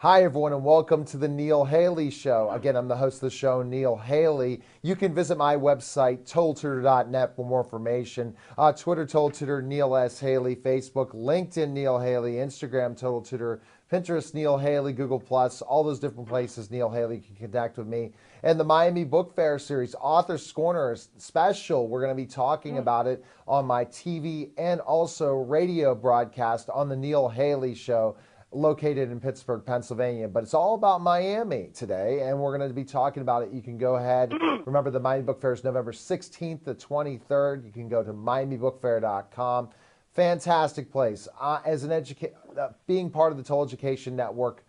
Hi, everyone, and welcome to the Neil Haley Show. Again, I'm the host of the show, Neil Haley. You can visit my website, totaltutor.net, for more information. Twitter, Total Tutor, Neil S. Haley. Facebook, LinkedIn, Neil Haley. Instagram, Total Tutor. Pinterest, Neil Haley. Google+, all those different places, Neil Haley, you can connect with me. And the Miami Book Fair series, Author's Corner special, we're going to be talking about it on my TV and also radio broadcast on the Neil Haley Show, located in Pittsburgh, Pennsylvania. But it's all about Miami today, and we're going to be talking about it. You can go ahead. Remember, the Miami Book Fair is November 16th to 23rd. You can go to miamibookfair.com. Fantastic place. As an being part of the Total Education Network,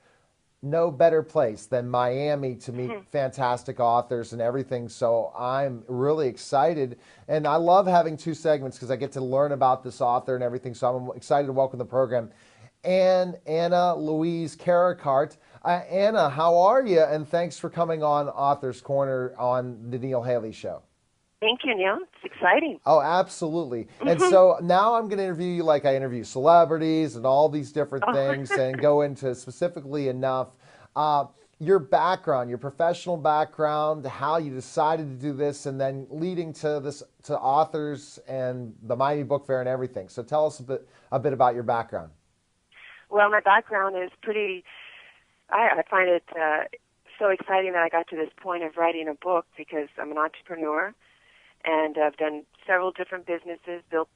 no better place than Miami to meet fantastic authors and everything. So I'm really excited. And I love having two segments because I get to learn about this author and everything. So I'm excited to welcome the program Anna Louise Carricarte. Anna, how are you? And thanks for coming on Author's Corner on the Neil Haley Show. Thank you, Neil. It's exciting. Oh, absolutely. And so now I'm going to interview you like I interview celebrities and all these different things and go into specifically enough your background, your professional background, how you decided to do this, and then leading to this, to authors and the Miami Book Fair and everything. So tell us a bit about your background. Well, my background is pretty, I find it so exciting that I got to this point of writing a book because I'm an entrepreneur and I've done several different businesses, built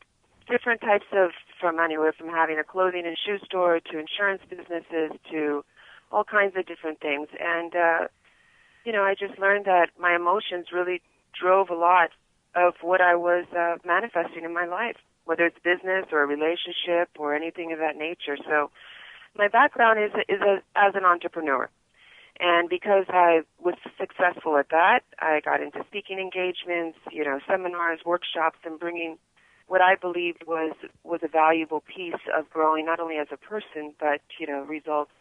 different types of, from anywhere from having a clothing and shoe store to insurance businesses to all kinds of different things. And, I just learned that my emotions really drove a lot of what I was manifesting in my life, whether it's business or a relationship or anything of that nature. So my background is as an entrepreneur. And because I was successful at that, I got into speaking engagements, seminars, workshops, and bringing what I believed was a valuable piece of growing not only as a person, but, results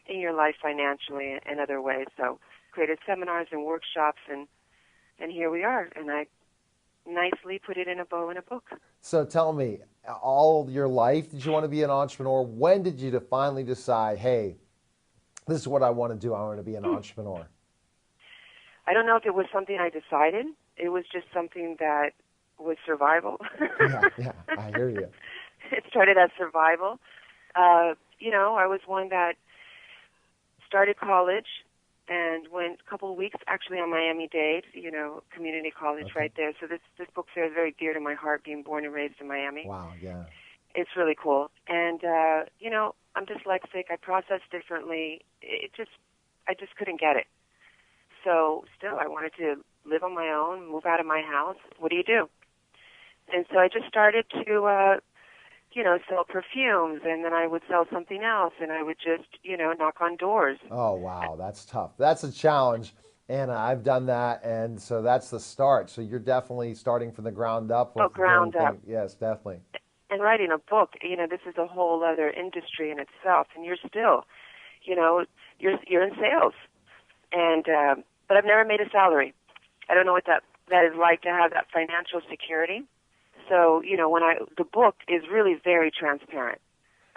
in your life financially and other ways. So created seminars and workshops, and here we are. And I nicely put it in a bow in a book. So tell me, all your life, did you want to be an entrepreneur? When did you finally decide, hey, this is what I want to do. I want to be an entrepreneur. I don't know if it was something I decided. It was just something that was survival. Yeah, I hear you. It started as survival. I was one that started college and went a couple of weeks actually on Miami-Dade, community college right there. So this book fair is very dear to my heart, being born and raised in Miami. Wow, yeah. It's really cool. And, I'm dyslexic. I process differently. I just couldn't get it. So still, I wanted to live on my own, move out of my house. What do you do? And so I just started to, sell perfumes, and then I would sell something else, and I would just, knock on doors. Oh, wow, that's tough. That's a challenge, Anna. I've done that, and so that's the start. So you're definitely starting from the ground up. Ground up. Yes, definitely. And writing a book, this is a whole other industry in itself, and you're still, you're in sales. And but I've never made a salary. I don't know what that is like to have that financial security. So, the book is really very transparent.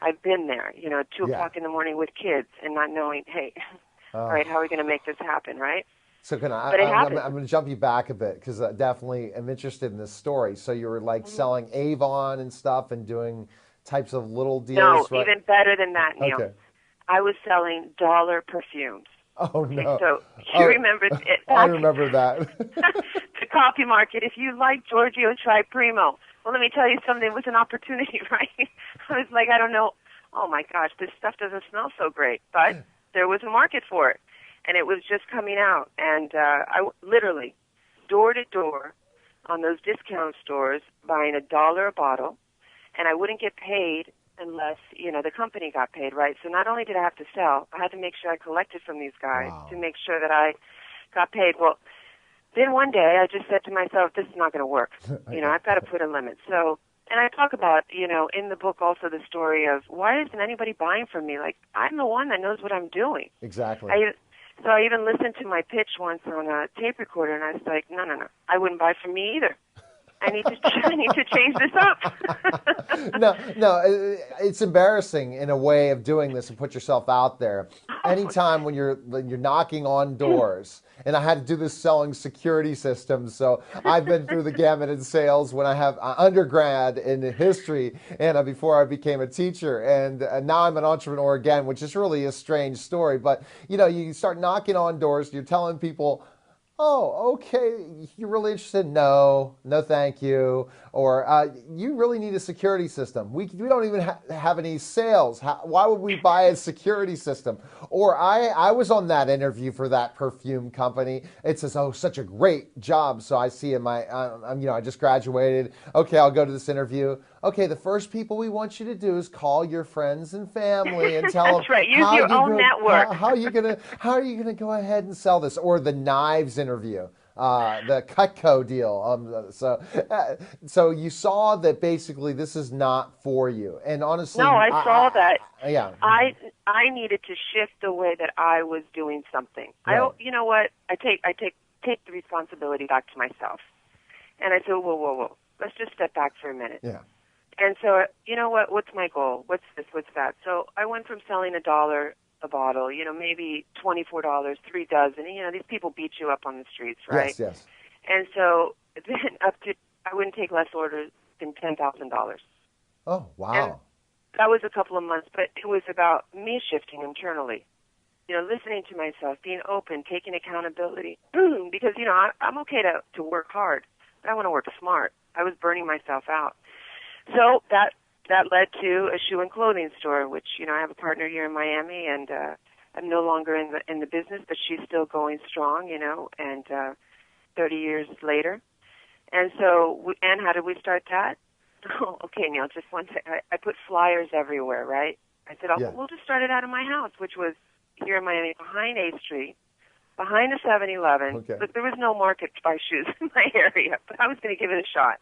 I've been there, 2 o'clock in the morning with kids and not knowing, hey, all right, how are we going to make this happen, right? So I'm going to jump you back a bit because I definitely am interested in this story. So you were like selling Avon and stuff and doing types of little deals, No, right? even better than that, Neil. Okay. I was selling dollar perfumes. Oh, no. So you remember it. I remember that. The coffee market. If you like Giorgio, try Primo. Well, let me tell you something. It was an opportunity, right? I was like, I don't know. Oh, my gosh, this stuff doesn't smell so great. But there was a market for it. And it was just coming out. And I literally, door to door, on those discount stores, buying $1 a bottle. And I wouldn't get paid unless, the company got paid, right? So not only did I have to sell, I had to make sure I collected from these guys to make sure that I got paid. Well, then one day I just said to myself, this is not going to work. I've got to put a limit. So, and I talk about, in the book also the story of why isn't anybody buying from me? Like, I'm the one that knows what I'm doing. Exactly. So I even listened to my pitch once on a tape recorder, and I was like, no. I wouldn't buy from me either. I need to change this up. No, it's embarrassing in a way of doing this and put yourself out there. Anytime when you're knocking on doors, and I had to do this selling security systems, so I've been through the gamut in sales when I have undergrad in history and before I became a teacher, and now I'm an entrepreneur again, which is really a strange story. But you start knocking on doors, you're telling people, oh, okay, you're really interested? No, thank you. Or you really need a security system. We don't even have any sales. Why would we buy a security system? Or I was on that interview for that perfume company. It says, oh, such a great job. So I see in my, I just graduated. Okay, I'll go to this interview. Okay, the first people we want you to do is call your friends and family and tell That's them right. Use your own network. how are you gonna go ahead and sell this? Or the knives interview, the Cutco deal. So you saw that basically this is not for you. And honestly, no, I saw that. Yeah, I needed to shift the way that I was doing something. Right. You know what? I take the responsibility back to myself, and I said, whoa, let's just step back for a minute. Yeah. And so, you know what? What's my goal? What's this? What's that? So I went from selling $1 a bottle, maybe $24, 3 dozen. These people beat you up on the streets, right? Yes. And so then I wouldn't take less orders than $10,000. Oh, wow. And that was a couple of months, but it was about me shifting internally. Listening to myself, being open, taking accountability. Because, I'm okay to work hard, but I want to work smart. I was burning myself out. So that led to a shoe and clothing store, which, I have a partner here in Miami, and I'm no longer in the business, but she's still going strong, and 30 years later. And so, and how did we start that? Oh, okay, Neil, just one second. I put flyers everywhere, right? I said, we'll just start it out of my house, which was here in Miami, behind 8th Street, behind a 7-Eleven. Okay. But there was no market to buy shoes in my area, but I was going to give it a shot.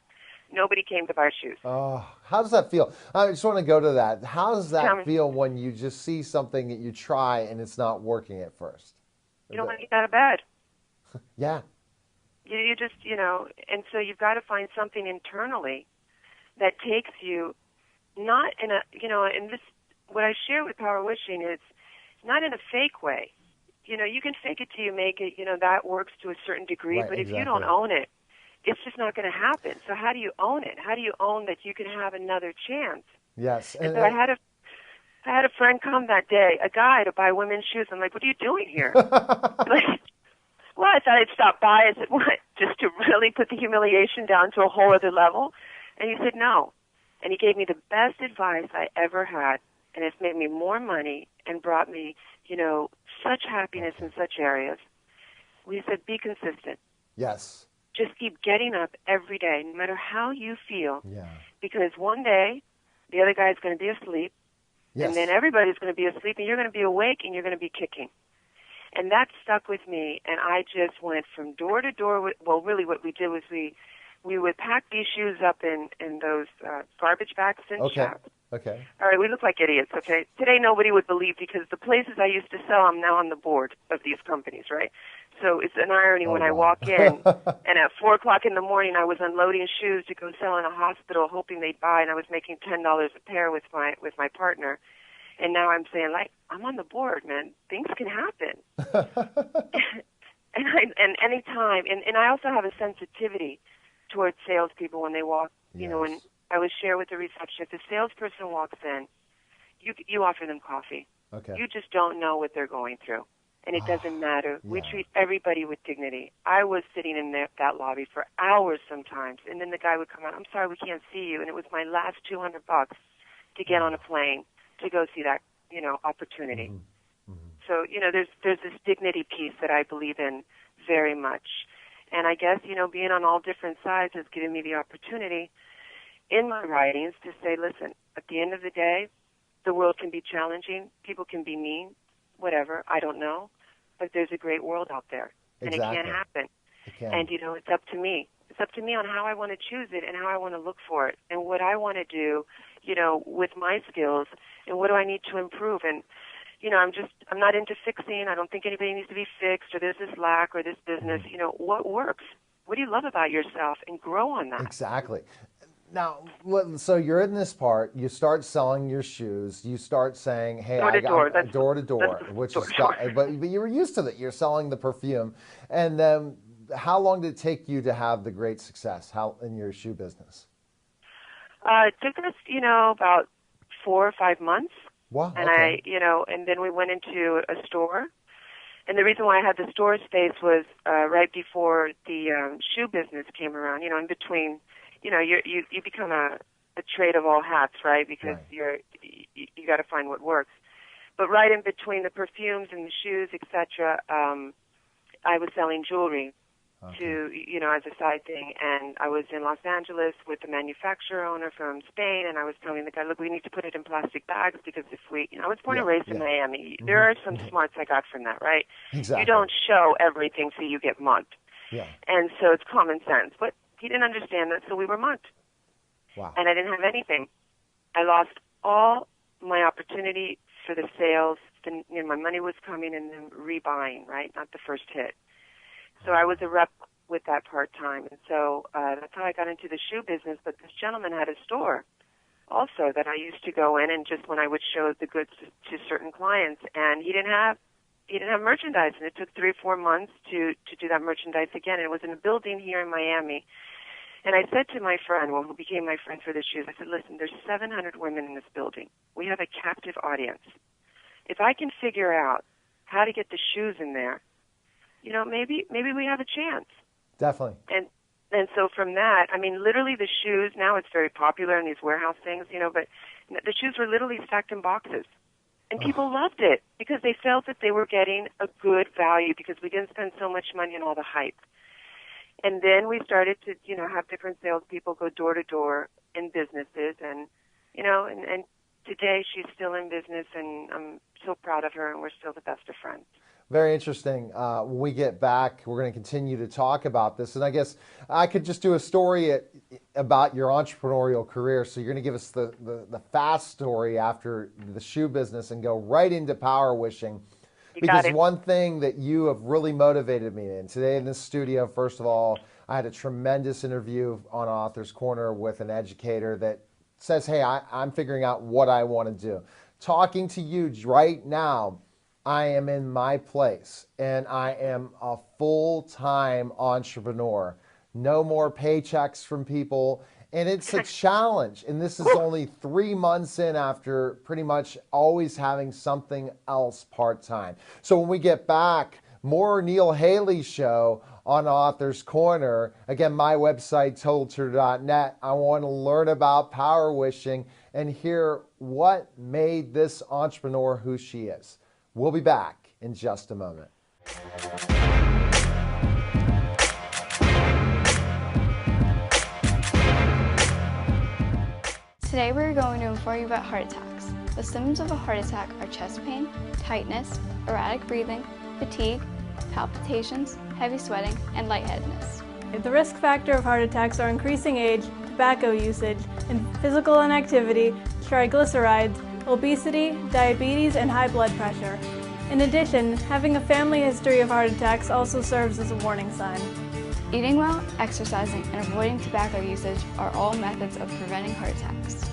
Nobody came to buy shoes. Oh, how does that feel? I just want to go to that. How does that feel when you just see something that you try and it's not working at first? You don't want to get out of bed. Yeah. You just, and so you've got to find something internally that takes you not in a, and this, what I share with Power Wishing is not in a fake way. You can fake it till you make it, that works to a certain degree, Right, but exactly. if you don't own it, it's just not going to happen. So how do you own it? How do you own that you can have another chance? Yes. And so I had a friend come that day, a guy, to buy women's shoes. I'm like, what are you doing here? Well, I thought I'd stop by. I said, what? Just to really put the humiliation down to a whole other level? And he said, no. And he gave me the best advice I ever had. And it's made me more money and brought me, such happiness in such areas. We said, be consistent. Yes. Just keep getting up every day, no matter how you feel. Yeah. Because one day, the other guy's going to be asleep, Yes. and then everybody's going to be asleep, and you're going to be awake, and you're going to be kicking. And that stuck with me, and I just went from door to door. Well, really what we did was we would pack these shoes up in those garbage bags and shops. Okay. All right, we look like idiots, okay? Today nobody would believe because the places I used to sell, I'm now on the board of these companies, right? So it's an irony when I walk in, and at 4 o'clock in the morning I was unloading shoes to go sell in a hospital hoping they'd buy, and I was making $10 a pair with my partner. And now I'm saying, like, I'm on the board, man. Things can happen. and any time, and I also have a sensitivity towards salespeople when they walk, when I would share with the reception, if the salesperson walks in, you offer them coffee. Okay. You just don't know what they're going through. And it doesn't matter. We treat everybody with dignity. I was sitting in that lobby for hours sometimes, and then the guy would come out, I'm sorry, we can't see you. And it was my last $200 to get on a plane to go see that, opportunity. Mm-hmm. Mm-hmm. So, there's this dignity piece that I believe in very much. And I guess, being on all different sides has given me the opportunity in my writings to say, listen, at the end of the day, the world can be challenging. People can be mean, whatever. I don't know. But there's a great world out there. And Exactly. it can happen. It can. And, it's up to me. It's up to me on how I want to choose it and how I want to look for it and what I want to do, with my skills and what do I need to improve. And, I'm not into fixing. I don't think anybody needs to be fixed or there's this lack or this business. What works? What do you love about yourself, and grow on that. Exactly. Now, so you're in this part. You start selling your shoes. You start saying, "Hey, Door to door. I door to door," which is, but you were used to that. You're selling the perfume, and then how long did it take you to have the great success in your shoe business? It took us, about 4 or 5 months. Wow. And okay. and then we went into a store. And the reason why I had the store space was right before the shoe business came around. In between, you become a trade of all hats, right? Because you got to find what works. But right in between the perfumes and the shoes, etc., I was selling jewelry to, as a side thing. And I was in Los Angeles with the manufacturer owner from Spain, and I was telling the guy, look, we need to put it in plastic bags because if I was born and raised in Miami. Mm-hmm. There are some smarts I got from that, right? Exactly. You don't show everything so you get mugged. Yeah. And so it's common sense. But he didn't understand that, so we were mugged. Wow. And I didn't have anything. I lost all my opportunity for the sales. Then, my money was coming and then rebuying, right? Not the first hit. So I was a rep with that part-time. And so that's how I got into the shoe business. But this gentleman had a store also that I used to go in, and just when I would show the goods to certain clients, and he didn't have merchandise, and it took 3 or 4 months to do that merchandise again. And it was in a building here in Miami. And I said to my friend, who became my friend for the shoes, I said, listen, there's 700 women in this building. We have a captive audience. If I can figure out how to get the shoes in there, maybe we have a chance. Definitely. And so from that, literally the shoes, now it's very popular in these warehouse things, but the shoes were literally stacked in boxes. And people loved it because they felt that they were getting a good value because we didn't spend so much money on all the hype. And then we started to, have different salespeople go door to door in businesses, and today she's still in business, and I'm so proud of her, and we're still the best of friends. Very interesting. When we get back, we're going to continue to talk about this, and I guess I could just do a story about your entrepreneurial career. So you're going to give us the fast story after the shoe business and go right into power wishing. Because one thing that you have really motivated me in today in this studio, first of all, I had a tremendous interview on Author's Corner with an educator that says, hey, I'm figuring out what I want to do. Talking to you right now, I am in my place, and I am a full-time entrepreneur. No more paychecks from people. And it's a challenge. And this is only 3 months in after pretty much always having something else part-time. So when we get back, more Neil Haley Show on Author's Corner. Again, my website, totaltutor.net. I want to learn about power wishing and hear what made this entrepreneur who she is. We'll be back in just a moment. Today we're going to inform you about heart attacks. The symptoms of a heart attack are chest pain, tightness, erratic breathing, fatigue, palpitations, heavy sweating, and lightheadedness. The risk factor of heart attacks are increasing age, tobacco usage, and physical inactivity, triglycerides, obesity, diabetes, and high blood pressure. In addition, having a family history of heart attacks also serves as a warning sign. Eating well, exercising, and avoiding tobacco usage are all methods of preventing heart attacks.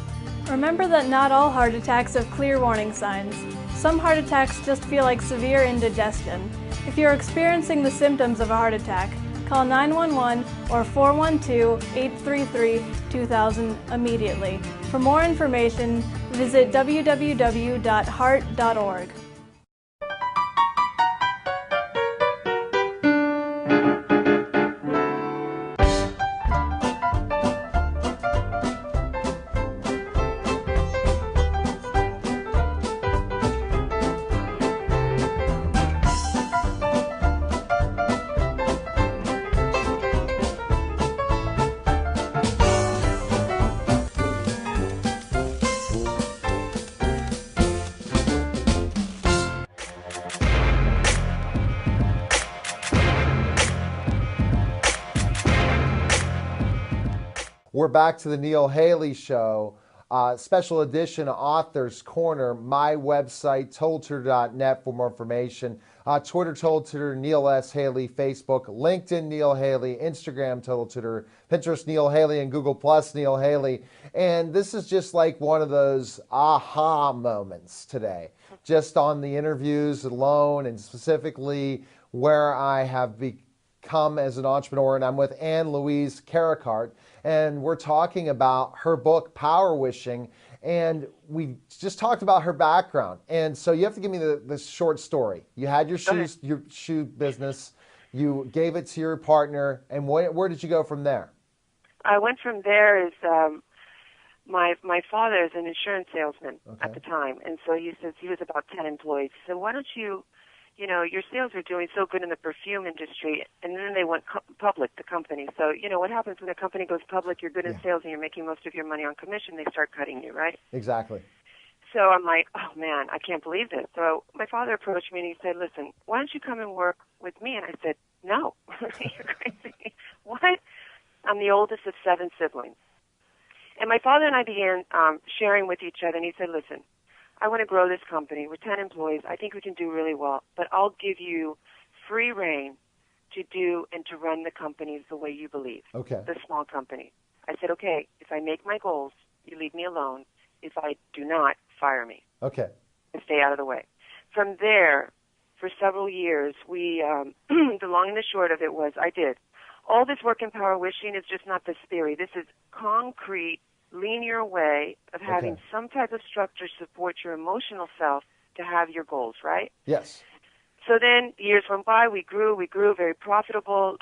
Remember that not all heart attacks have clear warning signs. Some heart attacks just feel like severe indigestion. If you're experiencing the symptoms of a heart attack, call 911 or 412-833-2000 immediately. For more information, visit www.heart.org. We're back to the Neil Haley Show. special edition Author's Corner, my website, toldtutor.net for more information. Twitter, Total Tutor, Neil S. Haley, Facebook, LinkedIn, Neil Haley, Instagram, Total Tutor, Pinterest, Neil Haley, and Google Plus, Neil Haley. And this is just like one of those aha moments today, just on the interviews alone and specifically where I have become as an entrepreneur. And I'm with Louise Carricarte, and we're talking about her book, Power Wishing. And we just talked about her background. And so you have to give me the short story. You had your shoe business. You gave it to your partner. And where did you go from there? I went from there as my father is an insurance salesman at the time. And so he says he was about 10 employees. He said, why don't you your sales are doing so good in the perfume industry, and then they went public, the company. So, what happens when a company goes public, you're good in sales and you're making most of your money on commission, they start cutting you, right? Exactly. So I'm like, oh, man, I can't believe this. So my father approached me and he said, listen, why don't you come and work with me? And I said, no, you're crazy. What? I'm the oldest of 7 siblings. And my father and I began sharing with each other, and he said, listen, I want to grow this company. We're 10 employees. I think we can do really well, but I'll give you free reign to do and to run the companies the way you believe. Okay. The small company. I said, okay, if I make my goals, you leave me alone. If I do not, fire me. Okay. And stay out of the way. From there, for several years, we, the long and the short of it was, I did. All this work in Power Wishing is just not this theory. This is concrete, linear way of having some type of structure support your emotional self to have your goals, right? Yes. So then years went by, we grew very profitable.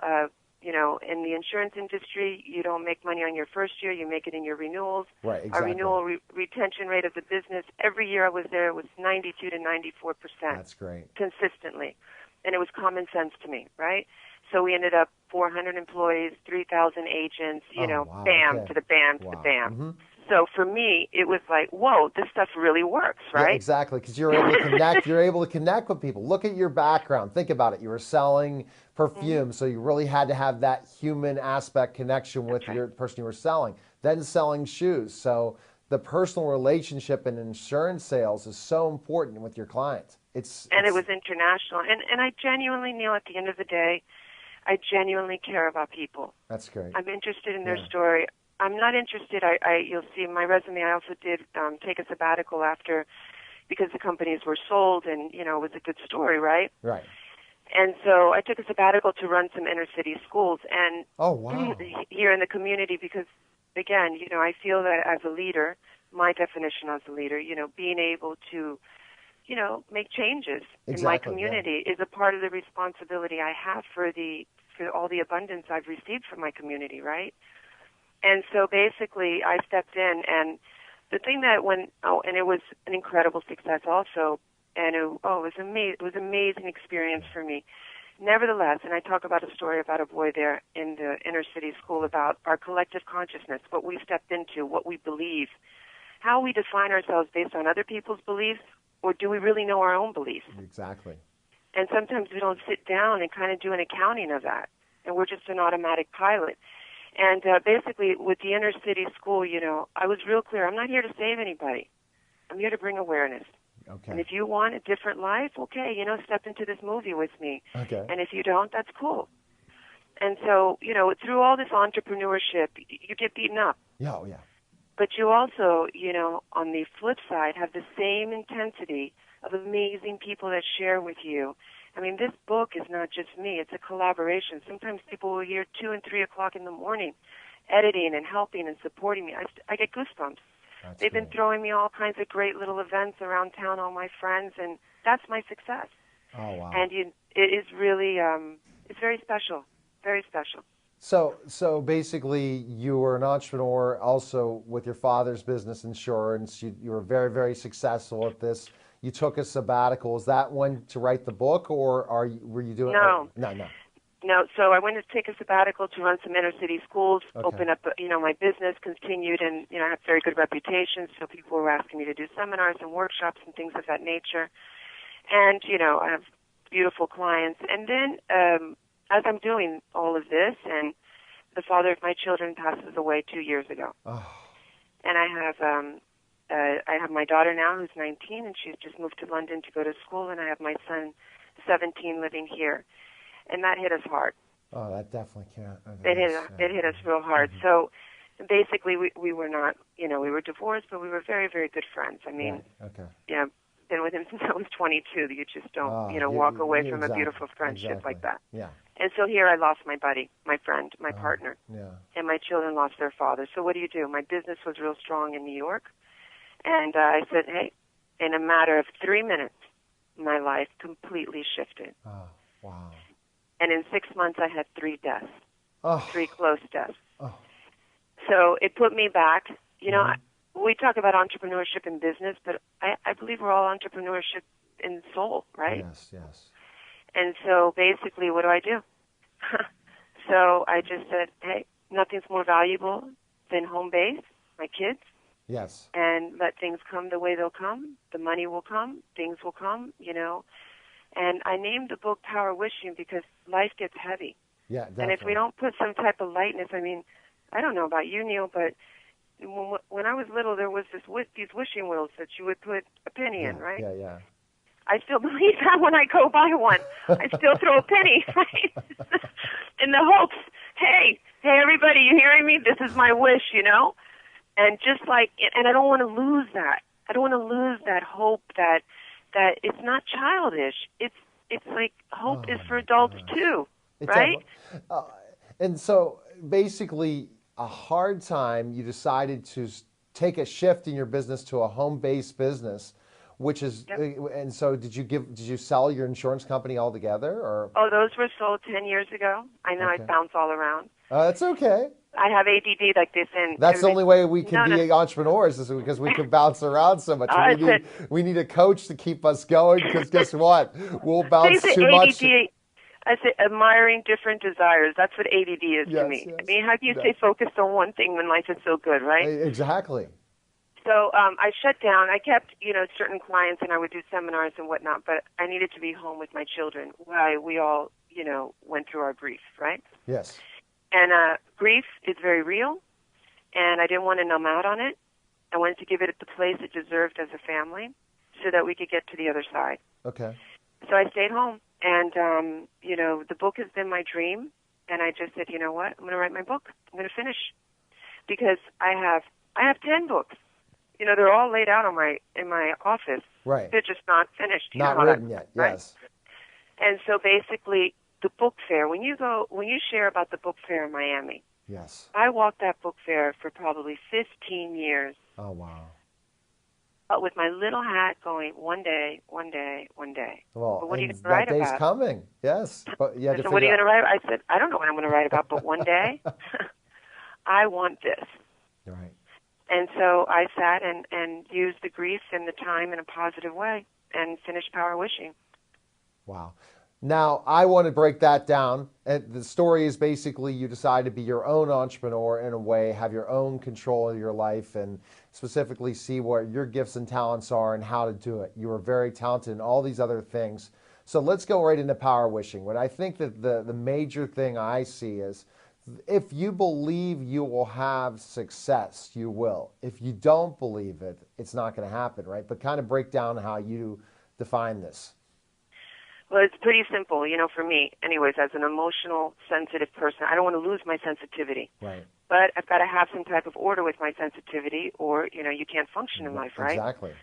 In the insurance industry, you don't make money on your first year, you make it in your renewals. Right, exactly. Our renewal retention rate of the business, every year I was there, was 92 to 94%. That's great. Consistently. And it was common sense to me, right? So we ended up 400 employees, 3,000 agents, bam, to the bam, to the bam. Mm-hmm. So for me, it was like, whoa, this stuff really works, right? Yeah, exactly, because you're able to connect. You're able to connect with people. Look at your background. Think about it. You were selling perfume, so you really had to have that human aspect connection with your person you were selling. Then selling shoes. So the personal relationship in insurance sales is so important with your clients. It was international. And I genuinely, Neil, at the end of the day, I genuinely care about people. That's great. I'm interested in their story. I'm not interested. You'll see in my resume, I also did take a sabbatical after, because the companies were sold and, it was a good story, right? Right. And so I took a sabbatical to run some inner city schools and here in the community because, again, I feel that as a leader, my definition as a leader, being able to, make changes in my community is a part of the responsibility I have for all the abundance I've received from my community, right? And so basically I stepped in, and the thing that and it was an incredible success also, and it was amazing. It was an amazing experience for me. Nevertheless, and I talk about a story about a boy there in the inner city school about our collective consciousness, what we stepped into, what we believe, how we define ourselves based on other people's beliefs, or do we really know our own beliefs? Exactly. And sometimes we don't sit down and kind of do an accounting of that, and we're just an automatic pilot. And basically, with the inner city school, I was real clear. I'm not here to save anybody. I'm here to bring awareness. Okay. And if you want a different life, okay, step into this movie with me. Okay. And if you don't, that's cool. And so, through all this entrepreneurship, you get beaten up. Yeah, yeah. But you also, on the flip side, have the same intensity of amazing people that share with you. I mean, this book is not just me. It's a collaboration. Sometimes people will hear 2 and 3 o'clock in the morning editing and helping and supporting me. I get goosebumps. They've been throwing me all kinds of great little events around town, all my friends, and that's my success. Oh, wow. And it is really, it's very special, very special. So basically, you were an entrepreneur also with your father's business insurance. You were very, very successful at this. You took a sabbatical. Was that when to write the book, or were you doing? No. No. So I went to take a sabbatical to run some inner city schools, open up, my business, continued, and I have very good reputation. So people were asking me to do seminars and workshops and things of that nature. And I have beautiful clients. And then as I'm doing all of this, and the father of my children passes away 2 years ago. Oh. and I have my daughter now who's 19, and she's just moved to London to go to school, and I have my son, 17, living here, and that hit us hard. Oh, that definitely can't. It hit us real hard. Mm-hmm. So basically, we were not, we were divorced, but we were very, very good friends. I mean, yeah, been with him since I was 22. You just don't, walk away from a beautiful friendship like that. Yeah. And so here I lost my buddy, my friend, my partner, and my children lost their father. So what do? My business was real strong in New York, and I said, hey, in a matter of 3 minutes, my life completely shifted. Oh, wow. And in 6 months, I had 3 deaths, 3 close deaths. Oh. So it put me back. We talk about entrepreneurship in business, but I believe we're all entrepreneurship in soul, right? Yes. And so basically, what do? So I just said, hey, nothing's more valuable than home base, my kids. Yes. And let things come the way they'll come. The money will come. Things will come, And I named the book Power Wishing because life gets heavy. Yeah, definitely. And if we don't put some type of lightness, I mean, I don't know about you, Neil, but when I was little, there was these wishing wheels that you would put a penny in, right? Yeah. I still believe that when I go buy one. I still throw a penny, right? In the hopes, hey, everybody, you hearing me? This is my wish, And just and I don't want to lose that. I don't want to lose that hope that it's not childish. It's like hope is for adults too, right? And so basically, a hard time, you decided to take a shift in your business to a home-based business, which is, and so did you sell your insurance company altogether, or? Oh, those were sold 10 years ago. I know. I bounce all around. That's okay. I have ADD like this, and that's the only way we can be entrepreneurs, is because we can bounce around so much. We need a coach to keep us going, because guess what? We'll bounce too much. I say admiring different desires. That's what ADD is to me. Yes. I mean, how do you stay focused on one thing when life is so good, right? Exactly. So I shut down. I kept, certain clients, and I would do seminars and whatnot, but I needed to be home with my children while we all, went through our grief, right? Yes. And grief is very real, and I didn't want to numb out on it. I wanted to give it the place it deserved as a family so that we could get to the other side. Okay. So I stayed home, and, the book has been my dream, and I just said, you know what, I'm going to write my book. I'm going to finish, because I have 10 books. They're all laid out in my office. Right. They're just not finished. Not written yet, right? Yes. And so basically, the book fair, when you share about the book fair in Miami, yes, I walked that book fair for probably 15 years. Oh, wow. With my little hat going, one day, one day, one day. Well, but what are you going to write about? That day's coming, yes. But so what are you going to write? I said, I don't know what I'm going to write about, but one day, I want this. Right. And so I sat and used the grief and the time in a positive way and finished Power Wishing. Wow. Now, I want to break that down. The story is basically you decide to be your own entrepreneur in a way, have your own control of your life, and specifically see what your gifts and talents are and how to do it. You are very talented in all these other things. So let's go right into Power Wishing. What I think that the major thing I see is, if you believe you will have success, you will. If you don't believe it, it's not going to happen, right? But kind of break down how you define this. Well, it's pretty simple, for me. Anyways, as an emotional, sensitive person, I don't want to lose my sensitivity. Right. But I've got to have some type of order with my sensitivity, or, you can't function in life, right? Exactly.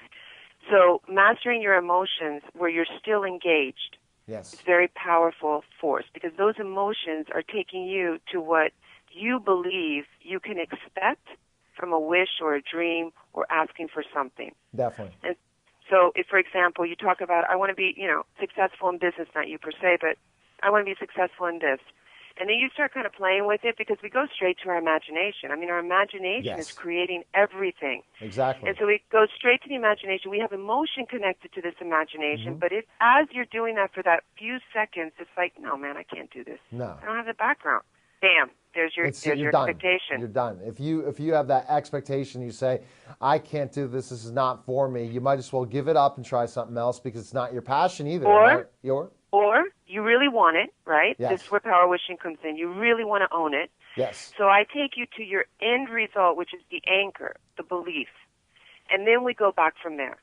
So mastering your emotions where you're still engaged. Yes. It's a very powerful force, because those emotions are taking you to what you believe you can expect from a wish or a dream or asking for something. Definitely. And so if, for example, you talk about, I want to be, successful in business, not you per se, but I want to be successful in this. And then you start kind of playing with it, because we go straight to our imagination. I mean, our imagination is creating everything. Exactly. And so we go straight to the imagination. We have emotion connected to this imagination, but as you're doing that for that few seconds, it's like, no, man, I can't do this. No. I don't have the background. Bam, there's your expectation. You're done. If you have that expectation, you say, I can't do this, this is not for me, you might as well give it up and try something else, because it's not your passion either. Or you really want it, right? Yes. This is where power wishing comes in. You really want to own it. Yes. So I take you to your end result, which is the anchor, the belief. And then we go back from there.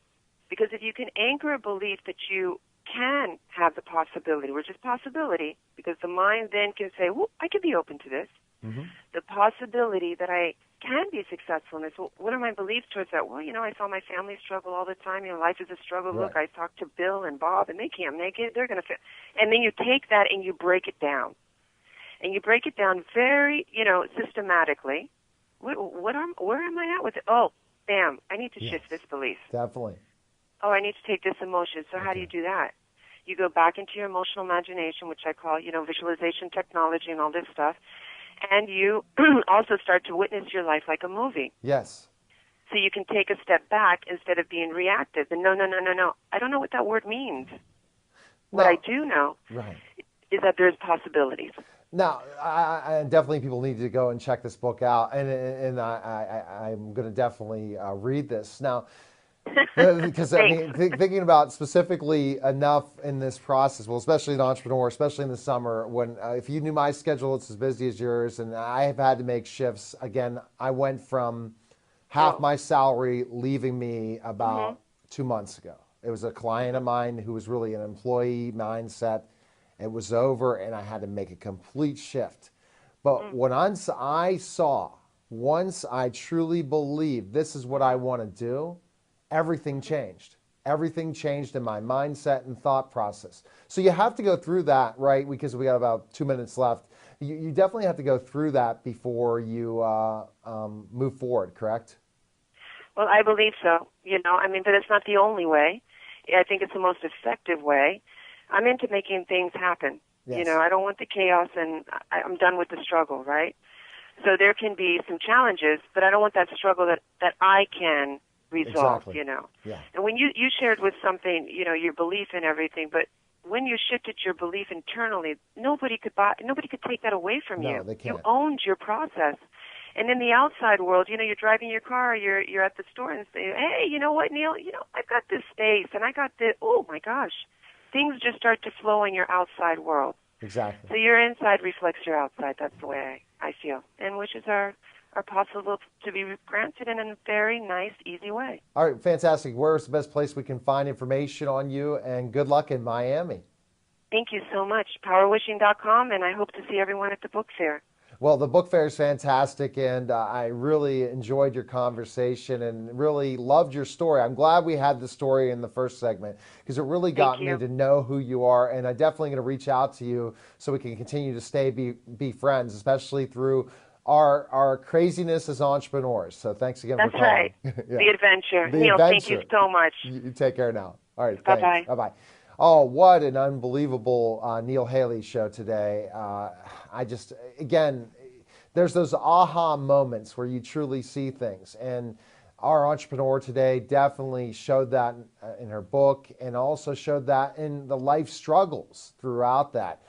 Because if you can anchor a belief that you can have the possibility, which is possibility, because the mind then can say, well, I could be open to this. Mm-hmm. The possibility that I can be successful in this. Well, what are my beliefs towards that? Well, I saw my family struggle all the time. Life is a struggle. Right. Look, I talked to Bill and Bob, and they can't make it. They're going to fail. And then you take that and you break it down. And you break it down very, systematically. Where am I at with it? Oh, bam, I need to shift this belief. Definitely. Oh, I need to take this emotion. So how do you do that? You go back into your emotional imagination, which I call, visualization technology and all this stuff. And you also start to witness your life like a movie. Yes. So you can take a step back instead of being reactive. And no. I don't know what that word means. What I do know is that there's possibilities. Now, I definitely people need to go and check this book out, and I'm going to definitely read this now. Because thinking about specifically enough in this process, well, especially an entrepreneur, especially in the summer, when if you knew my schedule, it's as busy as yours, and I have had to make shifts. Again, I went from half my salary leaving me about 2 months ago. It was a client of mine who was really an employee mindset. It was over, and I had to make a complete shift. But when I saw, once I truly believed this is what I want to do, everything changed. Everything changed in my mindset and thought process. So you have to go through that, right? Because we got about 2 minutes left. You definitely have to go through that before you move forward, correct? Well, I believe so. But it's not the only way. I think it's the most effective way. I'm into making things happen. Yes. I don't want the chaos, and I'm done with the struggle, right? So there can be some challenges, but I don't want that struggle that I can resolve, Exactly. Yeah. And when you shared with something, your belief in everything, but when you shifted your belief internally, nobody could take that away from you. No, they can't. You owned your process. And in the outside world, you're driving your car, you're at the store and say, hey, you know what, Neil? I've got this space and I got this. Oh my gosh. Things just start to flow in your outside world. Exactly. So your inside reflects your outside. That's the way I feel. And wishes are possible to be granted in a very nice, easy way. All right, fantastic. Where's the best place we can find information on you? And good luck in Miami. Thank you so much. Powerwishing.com, and I hope to see everyone at the book fair. Well, the book fair is fantastic, and I really enjoyed your conversation and really loved your story. I'm glad we had the story in the first segment because it really got me to know who you are, and I'm definitely going to reach out to you so we can continue to be friends, especially through our craziness as entrepreneurs. So thanks again for calling. That's right. Yeah. The adventure. Neil, thank you so much. You take care now. All right. Bye-bye. Bye-bye. Oh, what an unbelievable Neil Haley show today. Again, there's those aha moments where you truly see things. And our entrepreneur today definitely showed that in her book and also showed that in the life struggles throughout that.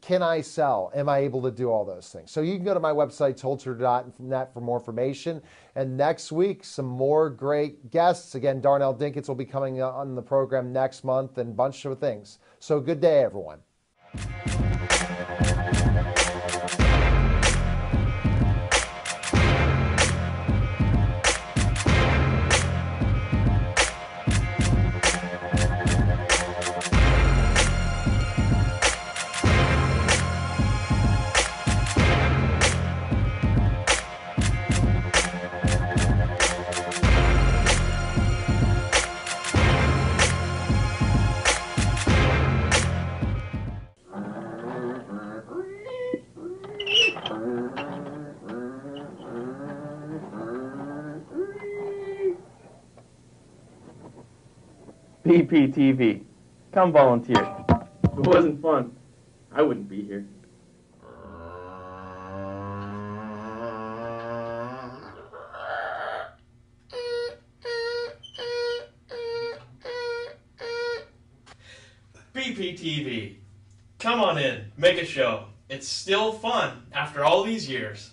Can I sell? Am I able to do all those things? So you can go to my website, toldher.net, for more information. And next week, some more great guests. Again, Darnell Dinkins will be coming on the program next month and a bunch of things. So good day, everyone. BPTV. Come volunteer. If it wasn't fun, I wouldn't be here. BPTV. Come on in, make a show. It's still fun after all these years.